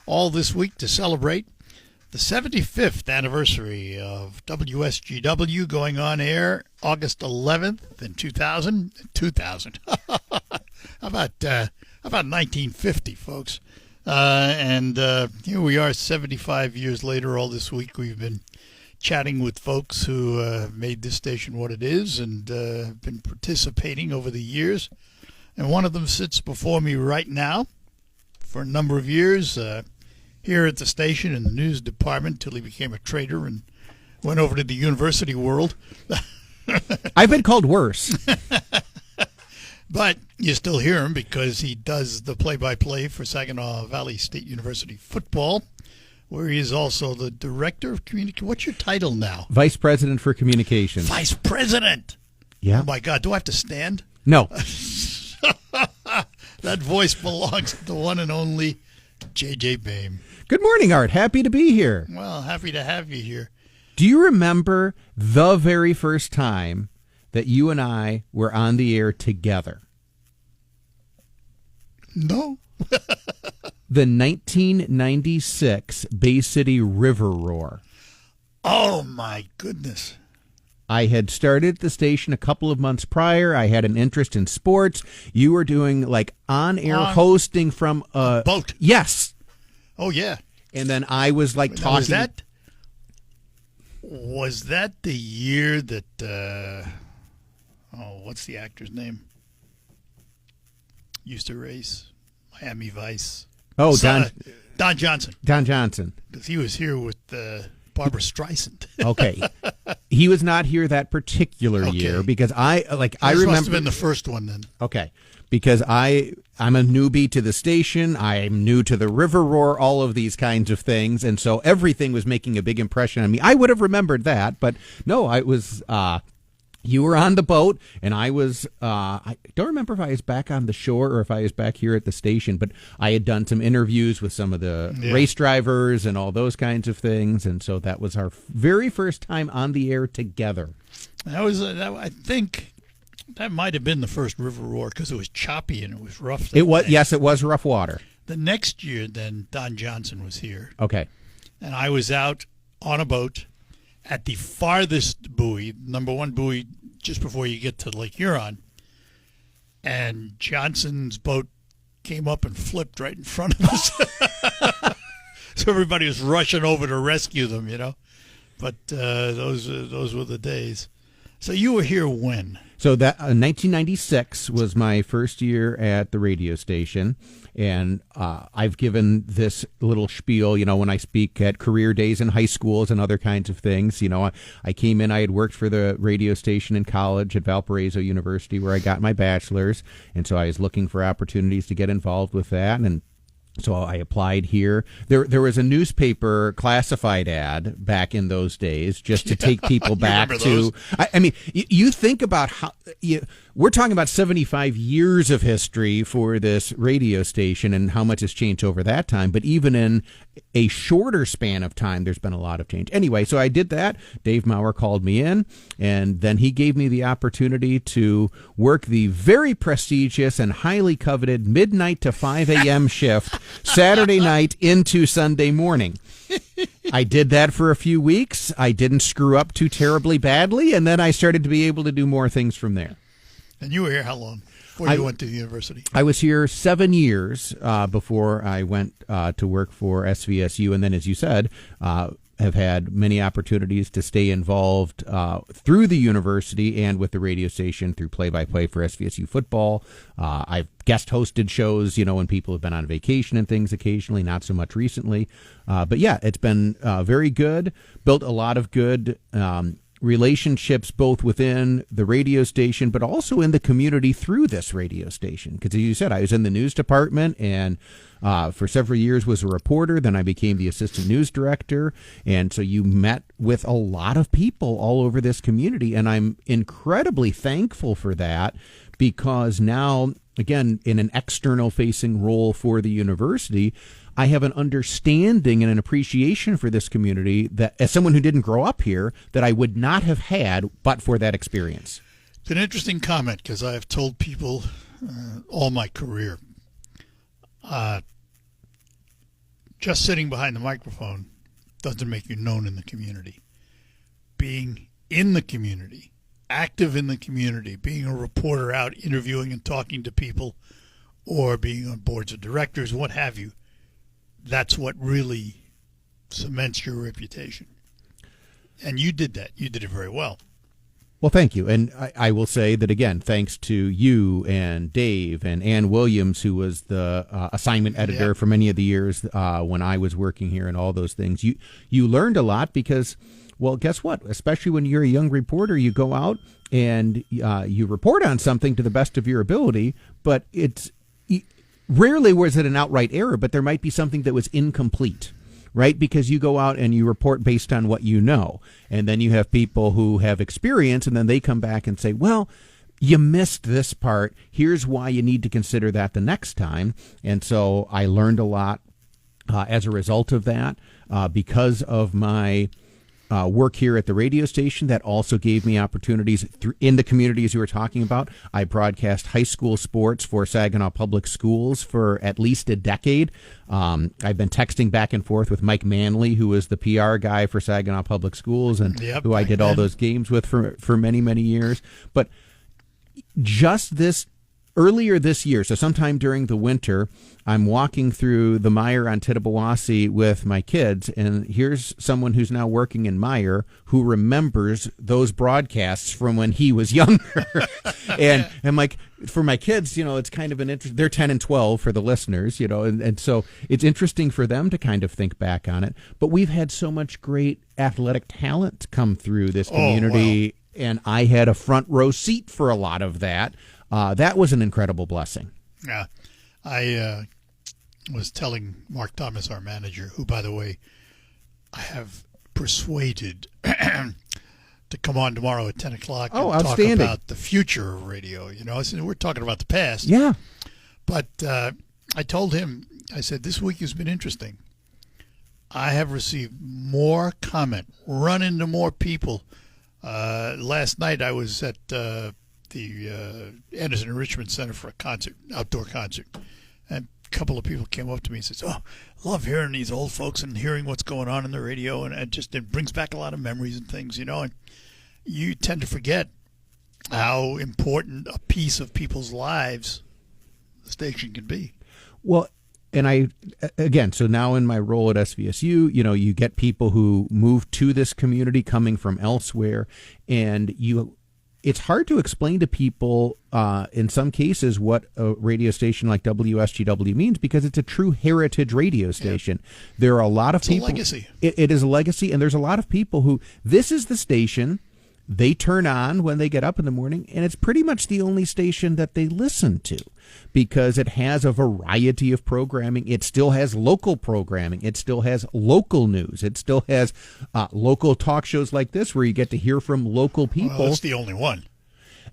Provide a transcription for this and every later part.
all this week to celebrate the 75th anniversary of WSGW, going on air August 11th in 2000. 2000. How about 1950, folks? And here we are 75 years later. All this week we've been chatting with folks who made this station what it is and have been participating over the years. And one of them sits before me right now for a number of years here at the station in the news department until he became a trader and went over to the university world. I've been called worse. But you still hear him because he does the play-by-play for Saginaw Valley State University football, where he is also the director of communication. What's your title now? Vice President for Communications. Vice President! Yeah. Oh, my God. Do I have to stand? No. That voice belongs to the one and only J.J. Boehm. Good morning, Art. Happy to be here. Well, happy to have you here. Do you remember the very first time that you and I were on the air together? No. The 1996 Bay City River Roar. Oh, my goodness. I had started the station a couple of months prior. I had an interest in sports. You were doing like on-air hosting from a boat. Yes. Oh, yeah. And then I was like talking. Was that the year that, what's the actor's name? Used to race Miami Vice. Oh, Don Johnson. Don Johnson. Because he was here with Barbara Streisand. Okay. He was not here that particular year because I remember. Must have been the first one then. Okay. Because I'm a newbie to the station. I'm new to the River Roar, all of these kinds of things. And so everything was making a big impression on me. I would have remembered that, but no, I was, you were on the boat and I was, I don't remember if I was back on the shore or if I was back here at the station, but I had done some interviews with some of the race drivers and all those kinds of things. And so that was our very first time on the air together. I think that might have been the first River Roar because it was choppy and it was rough. It was, yes, it was rough water. The next year, then, Don Johnson was here. Okay. And I was out on a boat at the farthest buoy, number one buoy, just before you get to Lake Huron. And Johnson's boat came up and flipped right in front of us. So everybody was rushing over to rescue them, you know. But those were the days. So you were here when? So that 1996 was my first year at the radio station, and I've given this little spiel, you know, when I speak at career days in high schools and other kinds of things. You know, I came in, I had worked for the radio station in college at Valparaiso University where I got my bachelor's, and so I was looking for opportunities to get involved with that, and so I applied here. There was a newspaper classified ad back in those days just to take people back to. I mean, you think about how we're talking about 75 years of history for this radio station and how much has changed over that time. But even in a shorter span of time, there's been a lot of change. Anyway, so I did that. Dave Maurer called me in, and then he gave me the opportunity to work the very prestigious and highly coveted midnight to 5 a.m. shift Saturday night into Sunday morning. I did that for a few weeks. I didn't screw up too terribly badly, and then I started to be able to do more things from there. And you were here how long before you went to the university? I was here 7 years before I went to work for SVSU, and then, as you said, have had many opportunities to stay involved through the university and with the radio station through play-by-play for SVSU football. I've guest hosted shows, you know, when people have been on vacation and things occasionally, not so much recently. But yeah, it's been very good. Built a lot of good relationships both within the radio station but also in the community through this radio station, because as you said, I was in the news department and for several years was a reporter. Then I became the assistant news director, and so you met with a lot of people all over this community, and I'm incredibly thankful for that, because now, again, in an external facing role for the university, I have an understanding and an appreciation for this community that, as someone who didn't grow up here, that I would not have had but for that experience. It's an interesting comment, because I have told people all my career, just sitting behind the microphone doesn't make you known in the community. Being in the community, active in the community, being a reporter out interviewing and talking to people, or being on boards of directors, what have you, that's what really cements your reputation. And you did that. You did it very well. Well, thank you. And I will say that, again, thanks to you and Dave and Ann Williams, who was the assignment editor for many of the years when I was working here and all those things. You learned a lot because, well, guess what? Especially when you're a young reporter, you go out and you report on something to the best of your ability, but it's rarely was it an outright error, but there might be something that was incomplete. Right? Because you go out and you report based on what you know. And then you have people who have experience, and then they come back and say, well, you missed this part. Here's why you need to consider that the next time. And so I learned a lot as a result of that because of my work here at the radio station. That also gave me opportunities in the communities you were talking about. I broadcast high school sports for Saginaw Public Schools for at least a decade. I've been texting back and forth with Mike Manley, who was the PR guy for Saginaw Public Schools and who I did all those games with for many, many years. But just earlier this year, so sometime during the winter, I'm walking through the Meijer on Tittabawassee with my kids, and here's someone who's now working in Meijer who remembers those broadcasts from when he was younger. And I'm like, for my kids, it's kind of an interest. They're 10 and 12 for the listeners, and so it's interesting for them to kind of think back on it. But we've had so much great athletic talent come through this community, and I had a front row seat for a lot of that. That was an incredible blessing. Yeah. I was telling Mark Thomas, our manager, who, by the way, I have persuaded to come on tomorrow at 10 o'clock and talk about the future of radio. So we're talking about the past. Yeah. But I told him, I said, this week has been interesting. I have received more comment, run into more people. Last night I was at the Anderson Enrichment Center for a concert, outdoor concert. And a couple of people came up to me and said, "Oh, love hearing these old folks and hearing what's going on in the radio, and it brings back a lot of memories and things, And you tend to forget how important a piece of people's lives the station can be." Well, and so now in my role at SVSU, you get people who move to this community coming from elsewhere, and it's hard to explain to people in some cases what a radio station like WSGW means because it's a true heritage radio station. Yeah. There are a lot of people. It's a legacy. It is a legacy, and there's a lot of people who this is the station they turn on when they get up in the morning, and it's pretty much the only station that they listen to because it has a variety of programming. It still has local programming. It still has local news. It still has local talk shows like this where you get to hear from local people. Well, it's the only one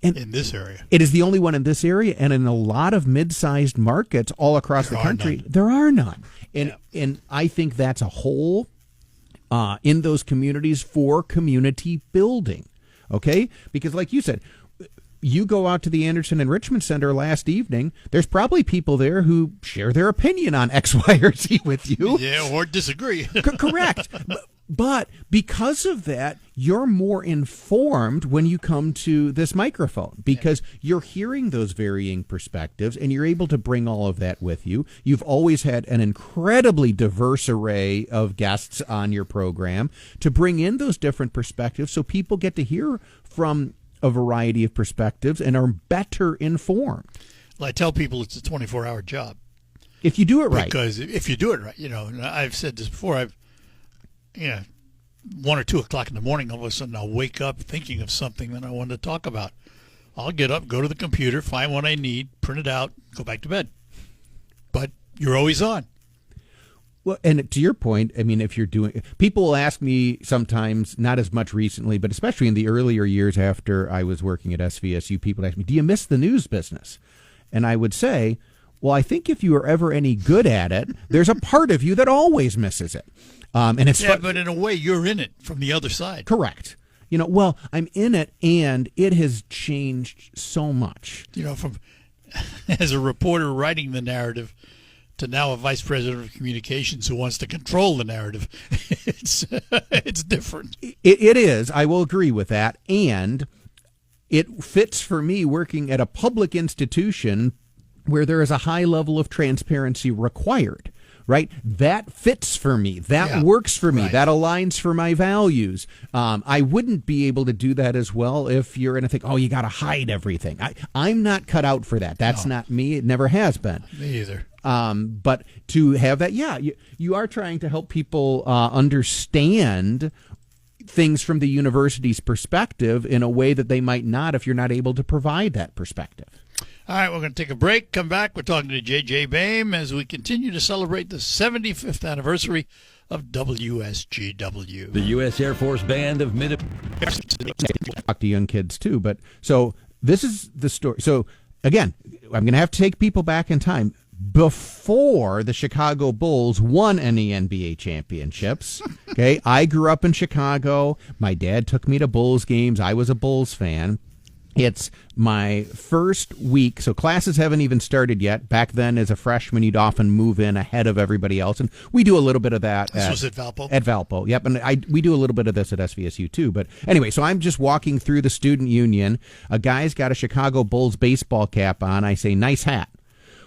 in this area. It is the only one in this area, and in a lot of mid-sized markets all across the country, there are none. And I think that's a hole in those communities for community building. Okay? Because like you said, you go out to the Anderson Enrichment Center last evening, there's probably people there who share their opinion on X, Y, or Z with you. Yeah, or disagree. Correct. But because of that, you're more informed when you come to this microphone because you're hearing those varying perspectives and you're able to bring all of that with you. You've always had an incredibly diverse array of guests on your program to bring in those different perspectives so people get to hear from a variety of perspectives and are better informed. Well, I tell people it's a 24-hour job. If you do it right. Because if you do it right, and I've said this before, 1 or 2 o'clock in the morning, all of a sudden I'll wake up thinking of something that I wanted to talk about. I'll get up, go to the computer, find what I need, print it out, go back to bed. But you're always on. Well, and to your point, I mean, if you're doing, people will ask me sometimes, not as much recently, but especially in the earlier years after I was working at SVSU, people ask me, do you miss the news business? And I would say, well, I think if you are ever any good at it, there's a part of you that always misses it. And it's but in a way, you're in it from the other side. Correct. Well, I'm in it, and it has changed so much. From as a reporter writing the narrative to now a vice president of communications who wants to control the narrative. It's different. It is. I will agree with that. And it fits for me working at a public institution where there is a high level of transparency required. Right? That fits for me. That works for me. Right. That aligns for my values. I wouldn't be able to do that as well if you're in a thing, oh, you got to hide everything. I'm not cut out for that. That's not me. It never has been. Me either. But to have that, you are trying to help people understand things from the university's perspective in a way that they might not if you're not able to provide that perspective. All right, we're going to take a break. Come back. We're talking to J.J. Boehm as we continue to celebrate the 75th anniversary of WSGW. The U.S. Air Force Band of Talk to young kids, too. But so this is the story. So, again, I'm going to have to take people back in time. Before the Chicago Bulls won any NBA championships, okay, I grew up in Chicago. My dad took me to Bulls games. I was a Bulls fan. It's my first week, so classes haven't even started yet. Back then, as a freshman, you'd often move in ahead of everybody else, and we do a little bit of that. This was at Valpo? At Valpo, yep, and we do a little bit of this at SVSU, too. But anyway, so I'm just walking through the student union. A guy's got a Chicago Bulls baseball cap on. I say, nice hat.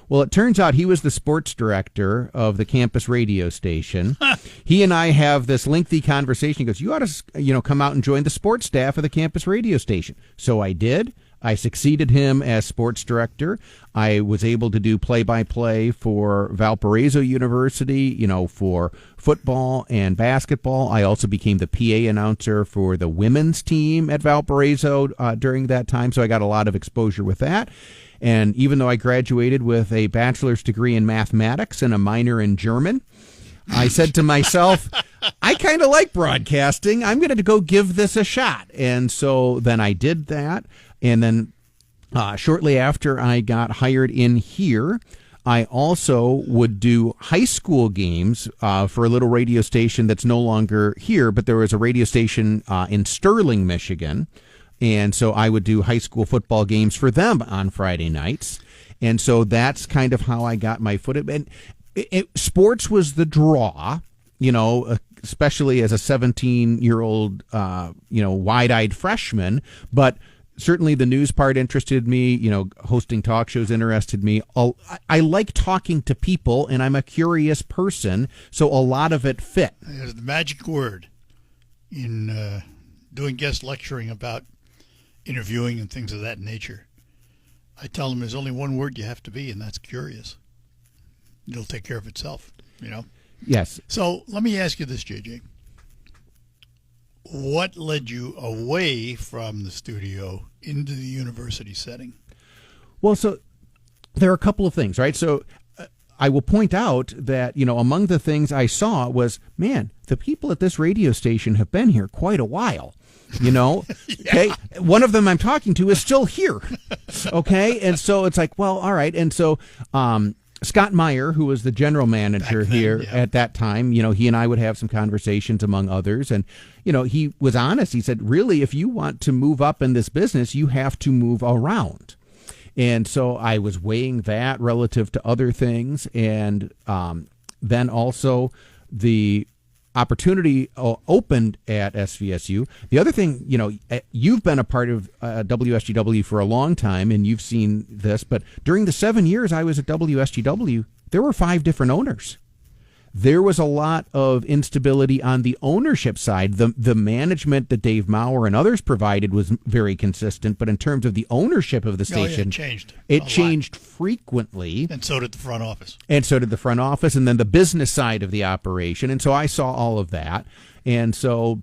Well, it turns out he was the sports director of the campus radio station. He and I have this lengthy conversation. He goes, you ought to, come out and join the sports staff of the campus radio station. So I did. I succeeded him as sports director. I was able to do play-by-play for Valparaiso University, for football and basketball. I also became the PA announcer for the women's team at Valparaiso during that time, so I got a lot of exposure with that. And even though I graduated with a bachelor's degree in mathematics and a minor in German, I said to myself, I kind of like broadcasting. I'm going to go give this a shot. And so then I did that. And then shortly after I got hired in here, I also would do high school games for a little radio station that's no longer here, but there was a radio station in Sterling, Michigan. And so I would do high school football games for them on Friday nights. And so that's kind of how I got my foot. And sports was the draw, especially as a 17-year-old, wide-eyed freshman. But certainly the news part interested me. Hosting talk shows interested me. I like talking to people, and I'm a curious person. So a lot of it fit. There's the magic word in doing guest lecturing about interviewing and things of that nature. I tell them there's only one word you have to be, and that's curious. It'll take care of itself, Yes. So let me ask you this, JJ. What led you away from the studio into the university setting? Well, so there are a couple of things, right? So I will point out that, among the things I saw was, man, the people at this radio station have been here quite a while. Okay. One of them I'm talking to is still here. Okay. And so it's like, well, all right. And so, Scott Meyer, who was the general manager here at that time, he and I would have some conversations among others. And, he was honest. He said, really, if you want to move up in this business, you have to move around. And so I was weighing that relative to other things. And then also the opportunity opened at SVSU. The other thing, you've been a part of WSGW for a long time, and you've seen this, but during the 7 years I was at WSGW, there were 5 different owners. There was a lot of instability on the ownership side. The management that Dave Maurer and others provided was very consistent, but in terms of the ownership of the station, it changed frequently. And so did the front office. And then the business side of the operation. And so I saw all of that. And so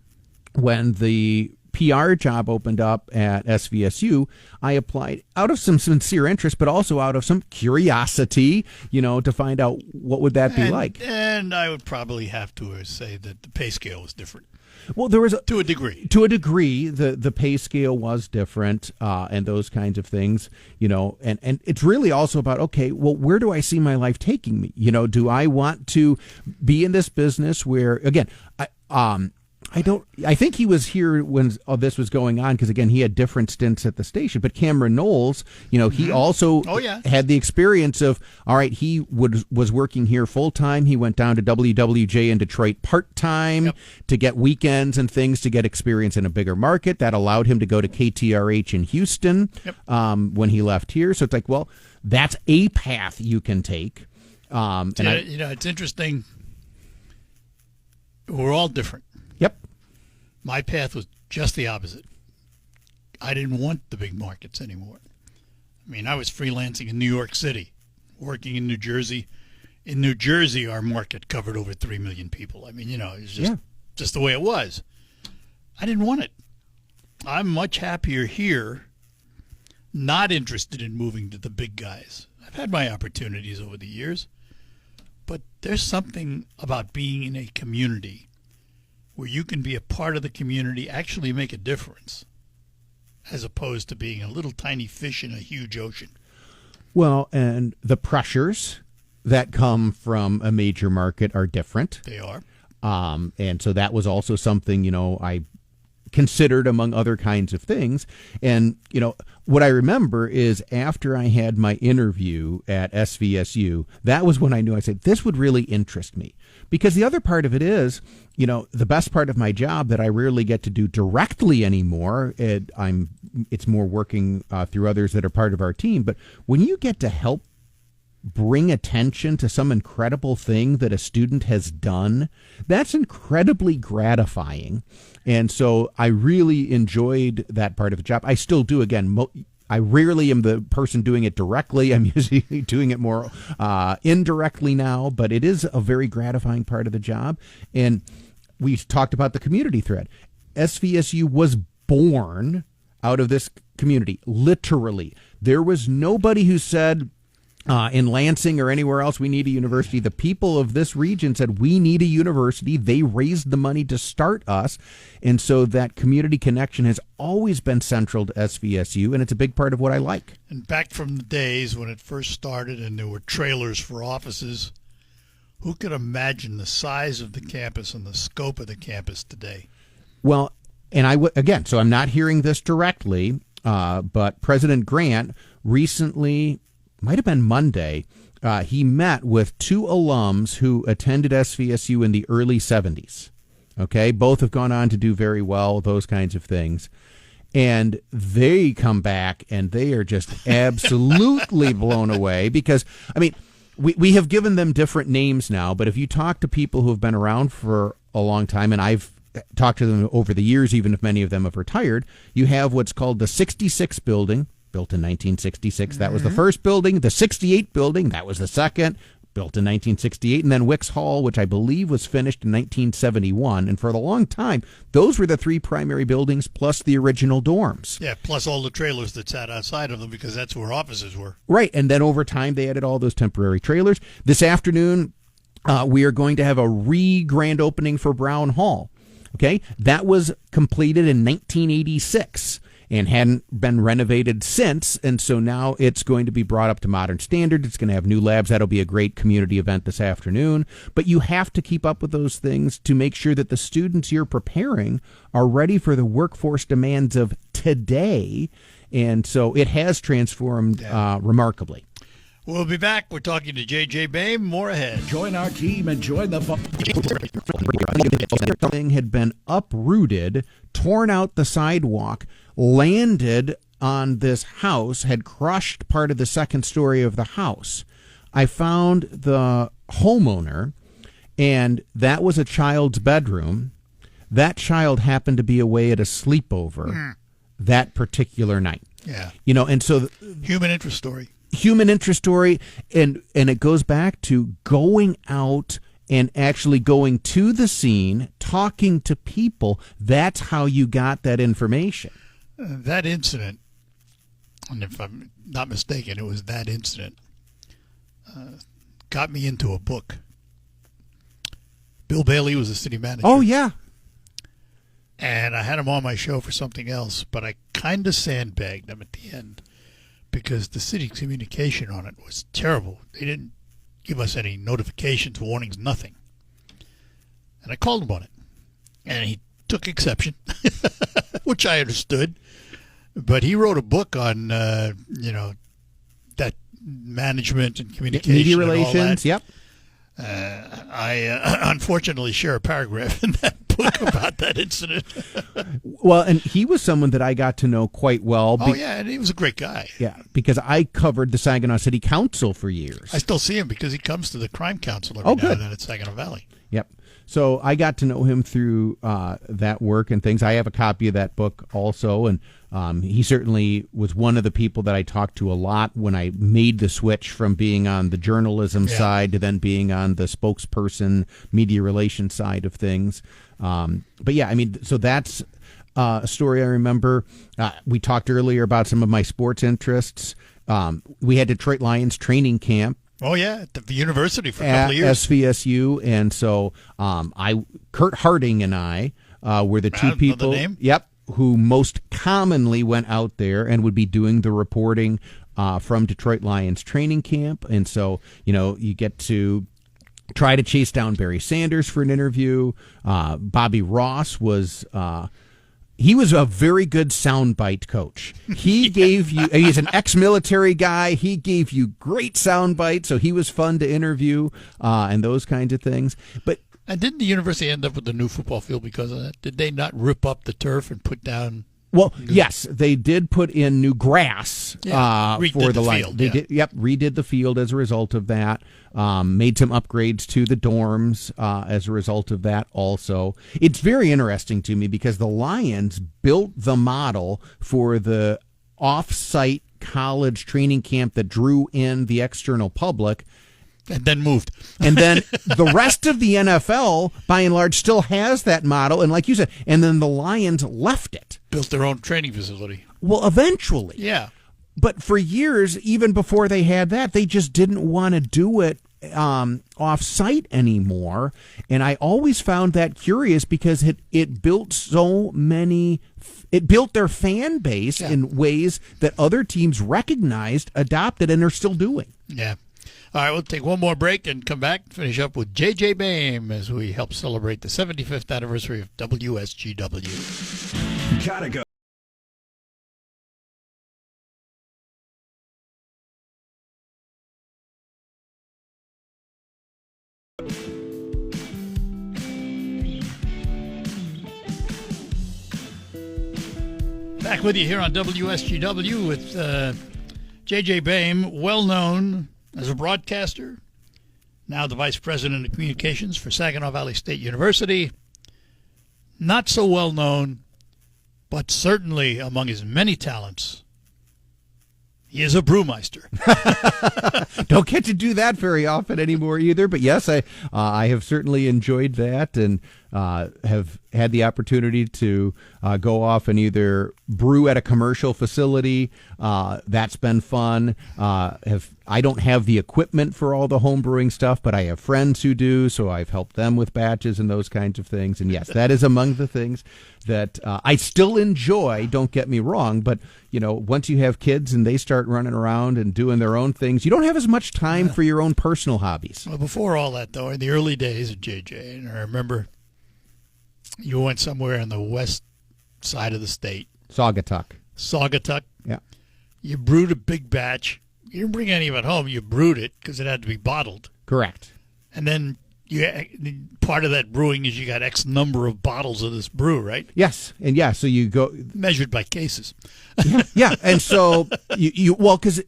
when the PR job opened up at SVSU, I applied out of some sincere interest, but also out of some curiosity, to find out what would that be like. And I would probably have to say that the pay scale was different. Well, there was to a degree. To a degree, the pay scale was different, and those kinds of things, and it's really also about, okay, well, where do I see my life taking me? Do I want to be in this business where, again, I think he was here when all this was going on because, again, he had different stints at the station. But Cameron Knowles, he also had the experience of, all right, he was working here full time. He went down to WWJ in Detroit part time to get weekends and things to get experience in a bigger market. That allowed him to go to KTRH in Houston when he left here. So it's like, well, that's a path you can take. It's interesting. We're all different. Yep. My path was just the opposite. I didn't want the big markets anymore. I mean, I was freelancing in New York City, working in New Jersey. In New Jersey, our market covered over 3 million people. I mean, it's just the way it was. I didn't want it. I'm much happier here, not interested in moving to the big guys. I've had my opportunities over the years. But there's something about being in a community where you can be a part of the community, actually make a difference, as opposed to being a little tiny fish in a huge ocean. Well, and the pressures that come from a major market are different. They are. And so that was also something, I considered among other kinds of things. And, what I remember is after I had my interview at SVSU, that was when I knew, I said, this would really interest me. Because the other part of it is, the best part of my job that I rarely get to do directly anymore, it's more working through others that are part of our team. But when you get to help bring attention to some incredible thing that a student has done, that's incredibly gratifying. And so I really enjoyed that part of the job. I still do. Again, I rarely am the person doing it directly. I'm usually doing it more indirectly now, but it is a very gratifying part of the job. And we talked about the community thread. SVSU was born out of this community, literally. There was nobody who said, in Lansing or anywhere else, we need a university. The people of this region said, we need a university. They raised the money to start us. And so that community connection has always been central to SVSU, and it's a big part of what I like. And back from the days when it first started and there were trailers for offices, who could imagine the size of the campus and the scope of the campus today? Well, and again, so I'm not hearing this directly, but President Grant recently, might have been Monday, he met with 2 alums who attended SVSU in the early 70s. Okay, both have gone on to do very well, those kinds of things. And they come back and they are just absolutely blown away because, I mean, we have given them different names now, but if you talk to people who have been around for a long time, and I've talked to them over the years, even if many of them have retired, you have what's called the 66 building, built in 1966. That was the first building. The 68 building, that was the second, built in 1968. And then Wicks Hall, which I believe was finished in 1971. And for a long time, those were the 3 primary buildings plus the original dorms. Yeah, plus all the trailers that sat outside of them because that's where offices were. Right. And then over time, they added all those temporary trailers. This afternoon, we are going to have a grand opening for Brown Hall. Okay. That was completed in 1986. And hadn't been renovated since, and so now it's going to be brought up to modern standards. It's going to have new labs. That'll be a great community event this afternoon. But you have to keep up with those things to make sure that the students you're preparing are ready for the workforce demands of today. And so it has transformed remarkably. We'll be back. We're talking to J.J. Boehm. More ahead. Join our team and join the fun. Thing had been uprooted, torn out the sidewalk, landed on this house, had crushed part of the second story of the house. I found the homeowner, and that was a child's bedroom. That child happened to be away at a sleepover that particular night. Yeah. And so human interest story, and it goes back to going out and actually going to the scene, talking to people. That's how you got that information. That incident, and if I'm not mistaken, it was that incident, got me into a book. Bill Bailey was the city manager. Oh, yeah. And I had him on my show for something else, but I kind of sandbagged him at the end because the city's communication on it was terrible. They didn't give us any notifications, warnings, nothing. And I called him on it. And he took exception, which I understood. But he wrote a book on, that management and communication. Media and all relations, that. yep. I unfortunately share a paragraph in that book about that incident. Well, and he was someone that I got to know quite well. Oh, yeah, and he was a great guy. Yeah, because I covered the Saginaw City Council for years. I still see him because he comes to the Crime Council every now and then at Saginaw Valley. Yep. So I got to know him through that work and things. I have a copy of that book also, and he certainly was one of the people that I talked to a lot when I made the switch from being on the journalism side to then being on the spokesperson, media relations side of things. But yeah, I mean, so that's a story I remember. We talked earlier about some of my sports interests. We had Detroit Lions training camp. Oh, yeah, at the university for a couple of years. SVSU, and so Kurt Harding and I were the two people. The name? Yep, who most commonly went out there and would be doing the reporting from Detroit Lions training camp, and so you get to try to chase down Barry Sanders for an interview. Bobby Ross was. He was a very good soundbite coach. He gave you, he's an ex-military guy. He gave you great soundbites, so he was fun to interview and those kinds of things. And didn't the university end up with a new football field because of that? Did they not rip up the turf and put down? Well, yes, they did put in new grass for the Lions. Field, they did, redid the field as a result of that. Made some upgrades to the dorms as a result of that also. It's very interesting to me because the Lions built the model for the off-site college training camp that drew in the external public. And then moved. And then the rest of the NFL, by and large, still has that model. And like you said, and then the Lions left it. Built their own training facility. Well, eventually. Yeah. But for years, even before they had that, they just didn't want to do it off-site anymore. And I always found that curious because it built so many... It built their fan base in ways that other teams recognized, adopted, and are still doing. Yeah. All right, we'll take one more break and come back and finish up with J.J. Boehm as we help celebrate the 75th anniversary of WSGW. Gotta go. Back with you here on WSGW with J.J. Boehm, well known as a broadcaster, now the Vice President of Communications for Saginaw Valley State University. Not so well known, but certainly among his many talents, he is a brewmeister. Don't get to do that very often anymore either, but yes, I have certainly enjoyed that and have had the opportunity to go off and either brew at a commercial facility. That's been fun. I don't have the equipment for all the home brewing stuff, but I have friends who do, so I've helped them with batches and those kinds of things. And yes, that is among the things that I still enjoy, don't get me wrong, but once you have kids and they start running around and doing their own things, you don't have as much time for your own personal hobbies. Well, before all that, though, in the early days of JJ, and I remember you went somewhere on the west side of the state. Saugatuck. Yeah. You brewed a big batch. You didn't bring any of it home. You brewed it because it had to be bottled. Correct. And then part of that brewing is you got X number of bottles of this brew, right? Yes. And so you go... Measured by cases. Yeah. And so, because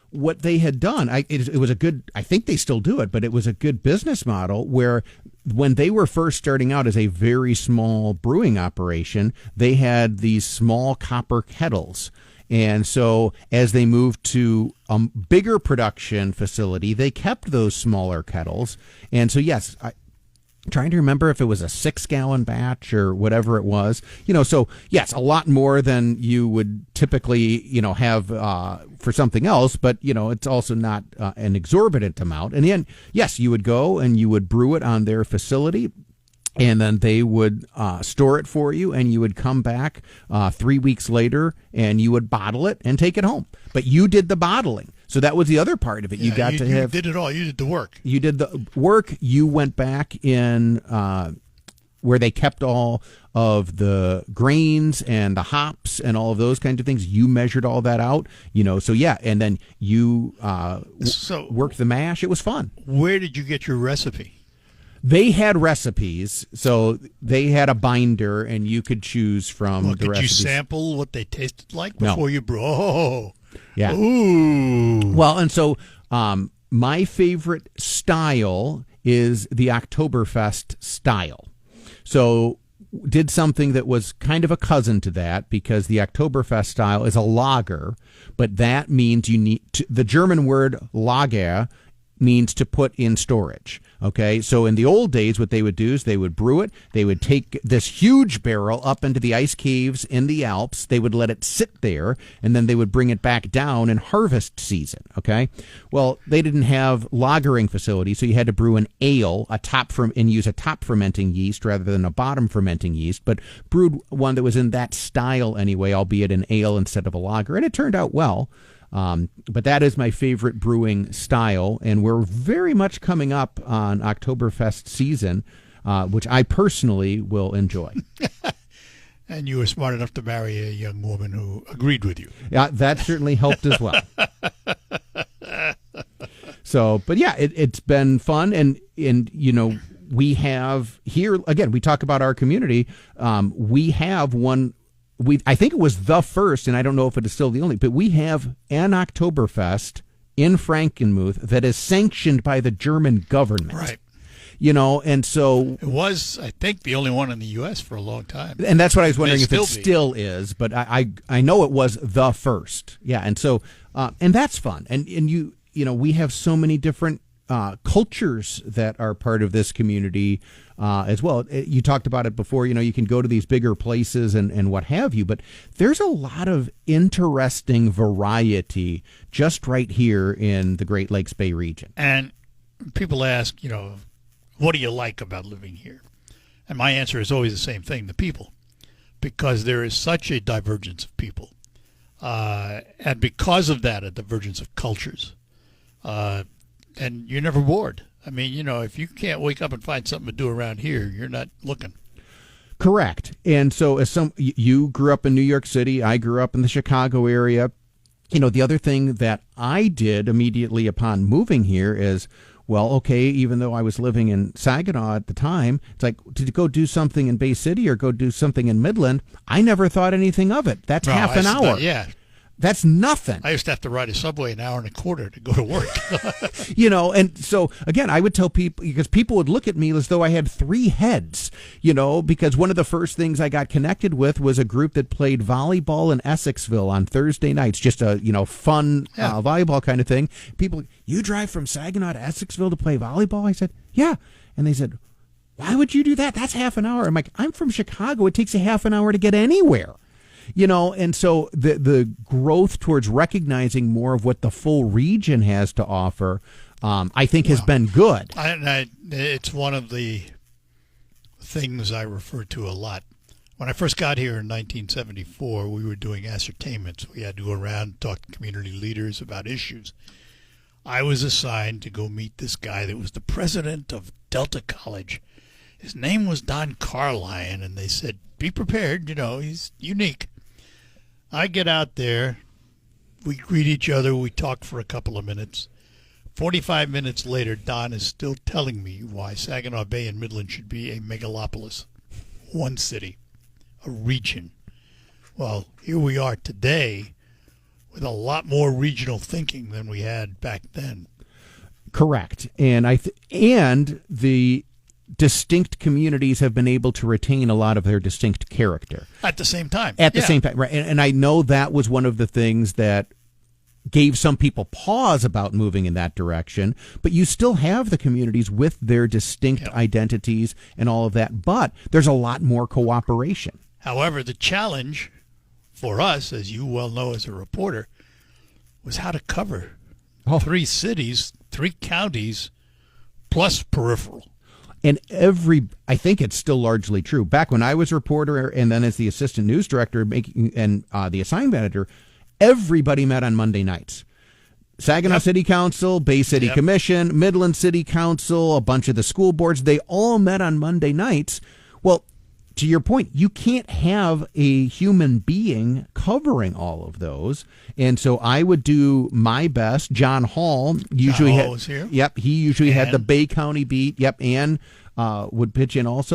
what they had done, it was a good, I think they still do it, but it was a good business model where when they were first starting out as a very small brewing operation, they had these small copper kettles. And so as they moved to a bigger production facility, they kept those smaller kettles. And so, yes, I'm trying to remember if it was a 6-gallon batch or whatever it was. So, yes, a lot more than you would typically, have for something else. But, it's also not an exorbitant amount. And then, yes, you would go and you would brew it on their facility. And then they would store it for you, and you would come back 3 weeks later, and you would bottle it and take it home. But you did the bottling, so that was the other part of it. You did it all. You did the work. You did the work. You went back in where they kept all of the grains and the hops and all of those kinds of things. You measured all that out, so yeah, and then you worked the mash. It was fun. Where did you get your recipe? They had recipes, so they had a binder, and you could choose from the recipes. Did you sample what they tasted like before you brew? Oh, yeah. Ooh. Well, and so my favorite style is the Oktoberfest style. So did something that was kind of a cousin to that, because the Oktoberfest style is a lager, but that means you need to, the German word Lager means to put in storage. Okay, so in the old days, what they would do is they would brew it. They would take this huge barrel up into the ice caves in the Alps. They would let it sit there, and then they would bring it back down in harvest season. Okay, well, they didn't have lagering facilities, so you had to brew an ale, and use a top fermenting yeast rather than a bottom fermenting yeast, but brewed one that was in that style anyway, albeit an ale instead of a lager, and it turned out well. But that is my favorite brewing style, and we're very much coming up on Oktoberfest season, which I personally will enjoy. And you were smart enough to marry a young woman who agreed with you. Yeah, that certainly helped as well. So, but yeah, it's been fun, and we have here again. We talk about our community. We have one. I think it was the first, and I don't know if it is still the only, but we have an Oktoberfest in Frankenmuth that is sanctioned by the German government. Right. And so... It was, I think, the only one in the U.S. for a long time. And that's what I was wondering if it still is, but I know it was the first. Yeah, and so, and that's fun. And we have so many different cultures that are part of this community as well. You talked about it before, you can go to these bigger places and what have you, but there's a lot of interesting variety just right here in the Great Lakes Bay region. And people ask, what do you like about living here? And my answer is always the same thing, the people, because there is such a divergence of people. And because of that, a divergence of cultures. And you're never bored. I mean, if you can't wake up and find something to do around here, you're not looking. Correct. And so you grew up in New York City, I grew up in the Chicago area. The other thing that I did immediately upon moving here is, well, okay, even though I was living in Saginaw at the time, it's like, to go do something in Bay City or go do something in Midland, I never thought anything of it. That's half an hour. Yeah. That's nothing. I used to have to ride a subway an hour and a quarter to go to work. And so, again, I would tell people, because people would look at me as though I had three heads, because one of the first things I got connected with was a group that played volleyball in Essexville on Thursday nights, just a, fun volleyball kind of thing. People, you drive from Saginaw to Essexville to play volleyball? I said, yeah. And they said, why would you do that? That's half an hour. I'm like, I'm from Chicago. It takes a half an hour to get anywhere. And so the growth towards recognizing more of what the full region has to offer, I think has been good. It's one of the things I refer to a lot. When I first got here in 1974, we were doing ascertainments. We had to go around and talk to community leaders about issues. I was assigned to go meet this guy that was the president of Delta College. His name was Don Carline, and they said, be prepared, he's unique. I get out there, we greet each other, we talk for a couple of minutes. 45 minutes later, Don is still telling me why Saginaw Bay and Midland should be a megalopolis, one city, a region. Well, here we are today with a lot more regional thinking than we had back then. Correct. And and the distinct communities have been able to retain a lot of their distinct character. At the same time. At the same time, right. And I know that was one of the things that gave some people pause about moving in that direction, but you still have the communities with their distinct identities and all of that, but there's a lot more cooperation. However, the challenge for us, as you well know as a reporter, was how to cover 3 cities, 3 counties, plus peripheral. And I think it's still largely true. Back when I was a reporter and then as the assistant news director and the assignment editor, everybody met on Monday nights. Saginaw City Council, Bay City Commission, Midland City Council, a bunch of the school boards, they all met on Monday nights, Well, to your point, you can't have a human being covering all of those. And so I would do my best. John Hall usually Hall was here. Yep, he usually had And? the Bay County beat. Yep, and would pitch in also.